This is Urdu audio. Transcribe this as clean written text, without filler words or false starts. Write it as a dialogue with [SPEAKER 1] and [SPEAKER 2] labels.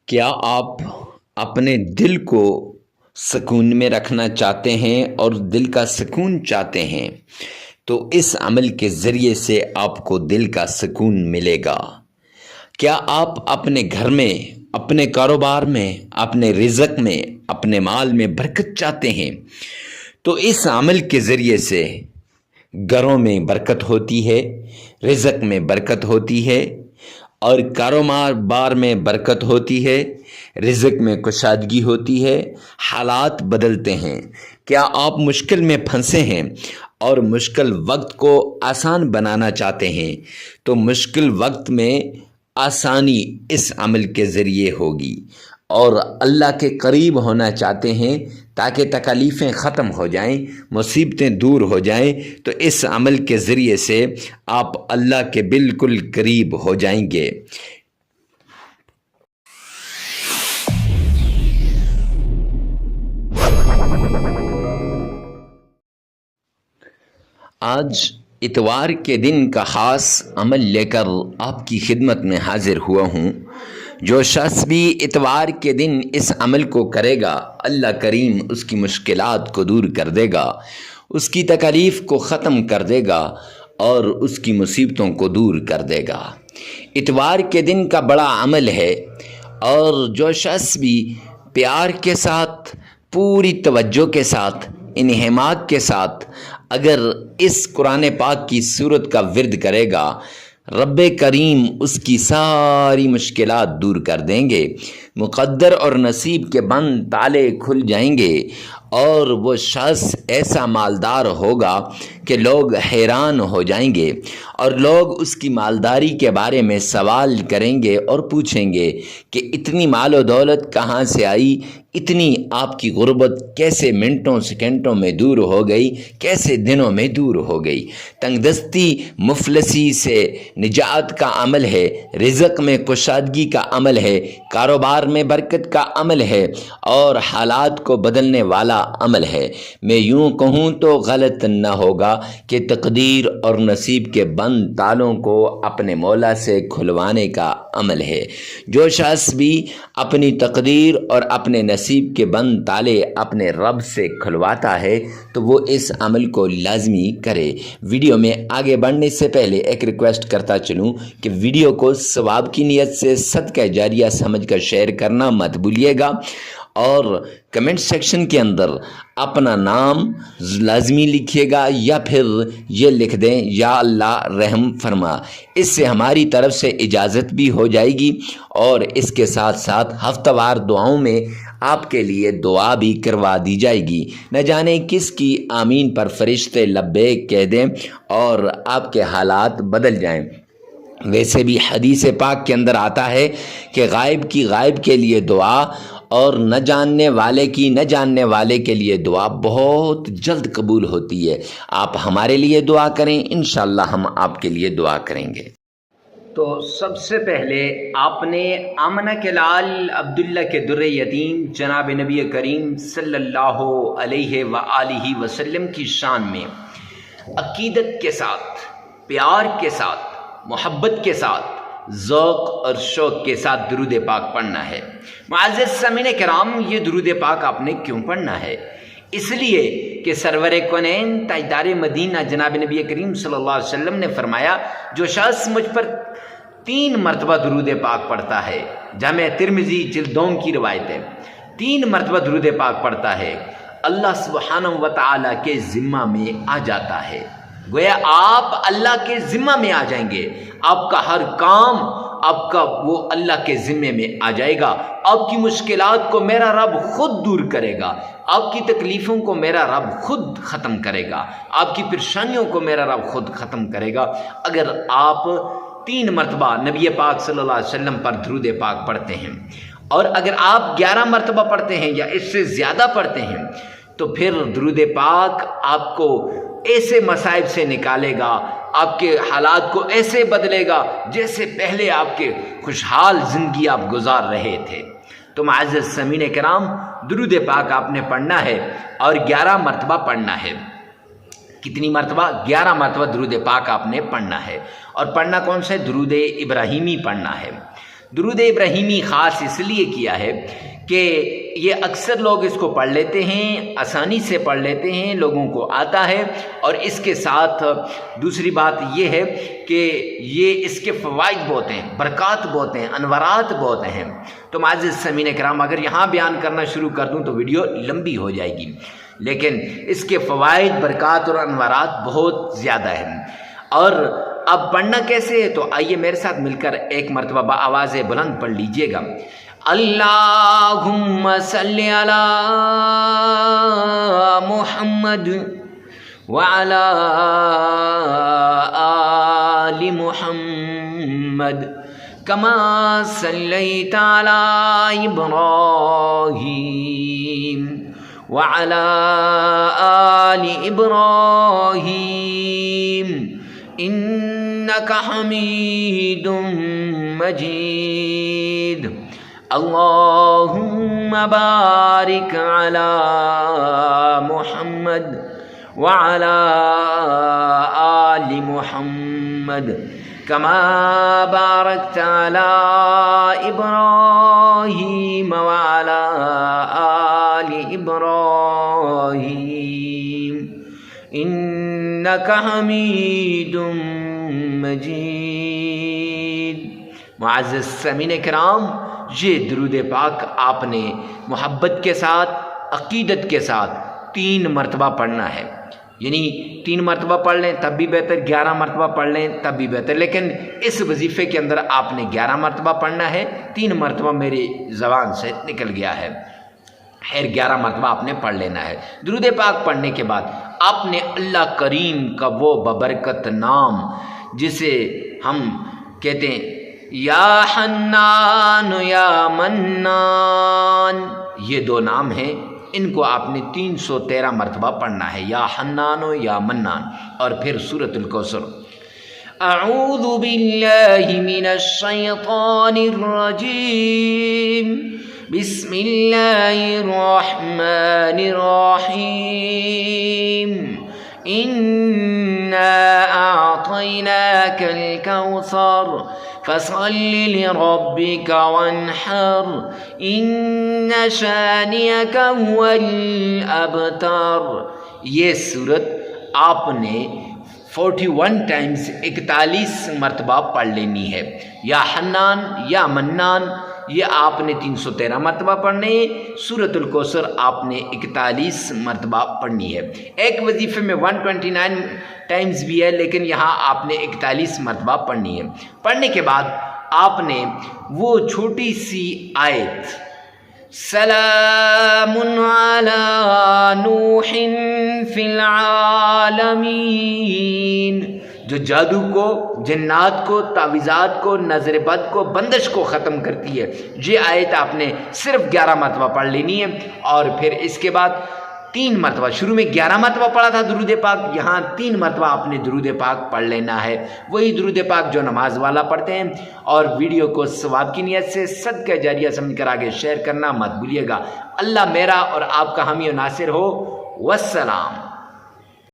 [SPEAKER 1] کیا آپ اپنے دل کو سکون میں رکھنا چاہتے ہیں اور دل کا سکون چاہتے ہیں تو اس عمل کے ذریعے سے آپ کو دل کا سکون ملے گا۔ کیا آپ اپنے گھر میں، اپنے کاروبار میں، اپنے رزق میں، اپنے مال میں برکت چاہتے ہیں تو اس عمل کے ذریعے سے گھروں میں برکت ہوتی ہے، رزق میں برکت ہوتی ہے اور کاروبار میں برکت ہوتی ہے، رزق میں کشادگی ہوتی ہے، حالات بدلتے ہیں۔ کیا آپ مشکل میں پھنسے ہیں اور مشکل وقت کو آسان بنانا چاہتے ہیں تو مشکل وقت میں آسانی اس عمل کے ذریعے ہوگی، اور اللہ کے قریب ہونا چاہتے ہیں تاکہ تکالیفیں ختم ہو جائیں، مصیبتیں دور ہو جائیں تو اس عمل کے ذریعے سے آپ اللہ کے بالکل قریب ہو جائیں گے۔ آج اتوار کے دن کا خاص عمل لے کر آپ کی خدمت میں حاضر ہوا ہوں۔ جو شخص بھی اتوار کے دن اس عمل کو کرے گا، اللہ کریم اس کی مشکلات کو دور کر دے گا، اس کی تکالیف کو ختم کر دے گا اور اس کی مصیبتوں کو دور کر دے گا۔ اتوار کے دن کا بڑا عمل ہے، اور جو شخص بھی پیار کے ساتھ، پوری توجہ کے ساتھ، انہماک کے ساتھ اگر اس قرآن پاک کی سورت کا ورد کرے گا، رب کریم اس کی ساری مشکلات دور کر دیں گے، مقدر اور نصیب کے بند تالے کھل جائیں گے، اور وہ شخص ایسا مالدار ہوگا کہ لوگ حیران ہو جائیں گے، اور لوگ اس کی مالداری کے بارے میں سوال کریں گے اور پوچھیں گے کہ اتنی مال و دولت کہاں سے آئی، اتنی آپ کی غربت کیسے منٹوں سیکنڈوں میں دور ہو گئی، کیسے دنوں میں دور ہو گئی۔ تنگ دستی، مفلسی سے نجات کا عمل ہے، رزق میں کشادگی کا عمل ہے، کاروبار میں برکت کا عمل ہے، اور حالات کو بدلنے والا عمل ہے۔ میں یوں کہوں تو غلط نہ ہوگا کہ تقدیر اور نصیب کے بند تالوں کو اپنے مولا سے کھلوانے کا عمل ہے۔ جو شخص بھی اپنی تقدیر اور اپنے نصیب کے بند تالے اپنے رب سے کھلواتا ہے تو وہ اس عمل کو لازمی کرے۔ ویڈیو میں آگے بڑھنے سے پہلے ایک ریکویسٹ کرتا چلوں کہ ویڈیو کو ثواب کی نیت سے صدقہ جاریہ سمجھ کر شیئر کرنا مت بھولیے گا، اور کمنٹ سیکشن کے اندر اپنا نام لازمی لکھیے گا، یا پھر یہ لکھ دیں یا اللہ رحم فرما۔ اس سے ہماری طرف سے اجازت بھی ہو جائے گی، اور اس کے ساتھ ساتھ ہفتہ وار دعاؤں میں آپ کے لیے دعا بھی کروا دی جائے گی۔ نہ جانے کس کی آمین پر فرشتے لبیک کہہ دیں اور آپ کے حالات بدل جائیں۔ ویسے بھی حدیث پاک کے اندر آتا ہے کہ غائب کی غائب کے لیے دعا، اور نہ جاننے والے کی نہ جاننے والے کے لیے دعا بہت جلد قبول ہوتی ہے۔ آپ ہمارے لیے دعا کریں، انشاءاللہ ہم آپ کے لیے دعا کریں گے۔ تو سب سے پہلے آپ نے آمنہ کے لال عبداللہ کے در یتیم جناب نبی کریم صلی اللہ علیہ وآلہ وسلم کی شان میں عقیدت کے ساتھ، پیار کے ساتھ، محبت کے ساتھ، ذوق اور شوق کے ساتھ درود پاک پڑھنا ہے۔ معزز سامعین کرام، یہ درود پاک آپ نے کیوں پڑھنا ہے؟ اس لیے کہ سرور کونین تاجدار مدینہ جناب نبی کریم صلی اللہ علیہ وسلم نے فرمایا، جو شخص مجھ پر 3 مرتبہ درود پاک پڑھتا ہے، جامع ترمذی جلد 2 کی روایت ہے، 3 مرتبہ درود پاک پڑھتا ہے، اللہ سبحانہ و تعالیٰ کے ذمہ میں آ جاتا ہے۔ گویا آپ اللہ کے ذمہ میں آ جائیں گے، آپ کا ہر کام آپ کا وہ اللہ کے ذمے میں آ جائے گا۔ آپ کی مشکلات کو میرا رب خود دور کرے گا، آپ کی تکلیفوں کو میرا رب خود ختم کرے گا، آپ کی پریشانیوں کو میرا رب خود ختم کرے گا، اگر آپ 3 مرتبہ نبی پاک صلی اللہ علیہ وسلم پر درود پاک پڑھتے ہیں۔ اور اگر آپ 11 مرتبہ پڑھتے ہیں یا اس سے زیادہ پڑھتے ہیں تو پھر درود پاک آپ کو ایسے مصائب سے نکالے گا، آپ کے حالات کو ایسے بدلے گا جیسے پہلے آپ کے خوشحال زندگی آپ گزار رہے تھے۔ تو معزز سامعین کرام، درود پاک آپ نے پڑھنا ہے اور 11 مرتبہ پڑھنا ہے۔ کتنی مرتبہ؟ 11 مرتبہ درود پاک آپ نے پڑھنا ہے۔ اور پڑھنا کون سا ہے؟ درود ابراہیمی پڑھنا ہے۔ درود ابراہیمی خاص اس لیے کیا ہے کہ یہ اکثر لوگ اس کو پڑھ لیتے ہیں، آسانی سے پڑھ لیتے ہیں، لوگوں کو آتا ہے، اور اس کے ساتھ دوسری بات یہ ہے کہ یہ اس کے فوائد بہت ہیں، برکات بہت ہیں، انوارات بہت ہیں۔ تو معزز سامعین کرام، اگر یہاں بیان کرنا شروع کر دوں تو ویڈیو لمبی ہو جائے گی، لیکن اس کے فوائد، برکات اور انوارات بہت زیادہ ہیں۔ اور اب پڑھنا کیسے ہے؟ تو آئیے میرے ساتھ مل کر ایک مرتبہ بآواز بلند پڑھ لیجئے گا۔ اللہم صلی علی محمد وعلی آل محمد کما صلیت علی ابراہیم وعلی آل ابراہیم انک حمید مجید اللہم بارک علی محمد وعلی آل محمد کما بارکت علی ابراہیم وعلی آل ابراہیم انک حمید مجید۔ معزز سامعین کرام، یہ درود پاک آپ نے محبت کے ساتھ، عقیدت کے ساتھ 3 مرتبہ پڑھنا ہے، یعنی 3 مرتبہ پڑھ لیں تب بھی بہتر، 11 مرتبہ پڑھ لیں تب بھی بہتر، لیکن اس وظیفے کے اندر آپ نے 11 مرتبہ پڑھنا ہے۔ 3 مرتبہ میری زبان سے نکل گیا ہے، خیر 11 مرتبہ آپ نے پڑھ لینا ہے۔ درود پاک پڑھنے کے بعد آپ نے اللہ کریم کا وہ ببرکت نام جسے ہم کہتے ہیں یا حنان یا منان، یہ 2 نام ہیں، ان کو آپ نے 313 مرتبہ پڑھنا ہے، یا حنان و یا منان، اور پھر سورۃ الکوثر۔ اعوذ باللہ من الشیطان الرجیم، بسم اللہ الرحمن الرحیم، انا اعطیناک الکوثر فصل لربک وانحر ان شانئک هو الابتر۔ یہ سورت آپ نے 41 ٹائمز 41 مرتبہ پڑھ لینی ہے۔ یا حنان یا منان یہ آپ نے 313 مرتبہ پڑھنے ہے، سورۃ الکوثر آپ نے 41 مرتبہ پڑھنی ہے۔ ایک وظیفے میں 129 ٹائمز بھی ہے، لیکن یہاں آپ نے 41 مرتبہ پڑھنی ہے۔ پڑھنے کے بعد آپ نے وہ چھوٹی سی آیت سلام علی نوح فی العالمین، جو جادو کو، جنات کو، تعویذات کو، نظر بد کو، بندش کو ختم کرتی ہے، یہ آیت آپ نے صرف 11 مرتبہ پڑھ لینی ہے۔ اور پھر اس کے بعد 3 مرتبہ، شروع میں 11 مرتبہ پڑھا تھا درود پاک، یہاں 3 مرتبہ آپ نے درود پاک پڑھ لینا ہے، وہی درود پاک جو نماز والا پڑھتے ہیں۔ اور ویڈیو کو ثواب کی نیت سے صدقہ جاریہ سمجھ کر آگے شیئر کرنا مت بھولیے گا۔ اللہ میرا اور آپ کا حامی و ناصر ہو۔ والسلام۔